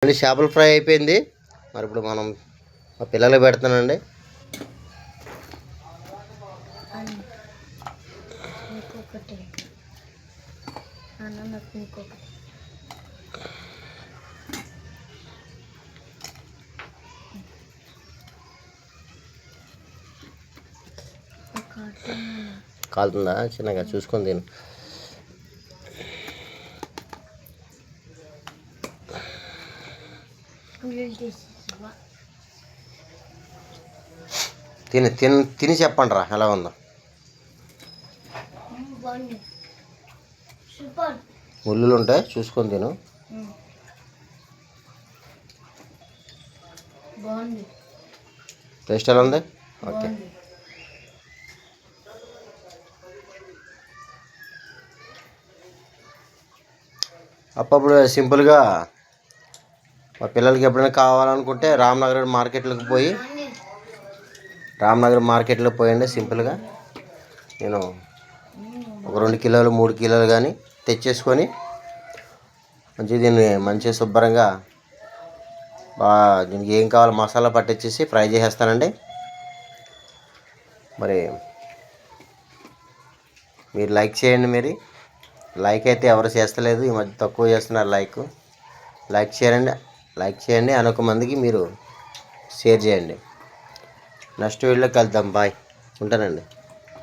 అండి చేపల ఫ్రై అయిపోయింది. మరి ఇప్పుడు మనం మా పిల్లలకి పెడతానండి. కాలుతుందా? చిన్నగా చూసుకొని తిను. తిని చెప్పండి రా ఎలా ఉందో. ముళ్ళులు ఉంటాయి చూసుకొని తిను. టేస్ట్ ఎలా ఉంది? ఓకే. అప్పుడు సింపుల్గా మా పిల్లలకి ఎప్పుడైనా కావాలనుకుంటే రామ్నగర్ మార్కెట్లోకి పోయండి. సింపుల్గా నేను ఒక 2 కిలోలు 3 కిలోలు కానీ తెచ్చేసుకొని మంచిగా శుభ్రంగా దీనికి ఏం కావాలో మసాలా పట్టించేసి ఫ్రై చేసేస్తానండి. మరి మీరు లైక్ చేయండి. లైక్ అయితే ఎవరు చేస్తలేదు, ఈ మధ్య తక్కువ చేస్తున్నారు లైక్ చేయండి అనేక మందికి మీరు షేర్ చేయండి. నెక్స్ట్ వీడియోలో కలుద్దాం. బాయ్, ఉంటానండి.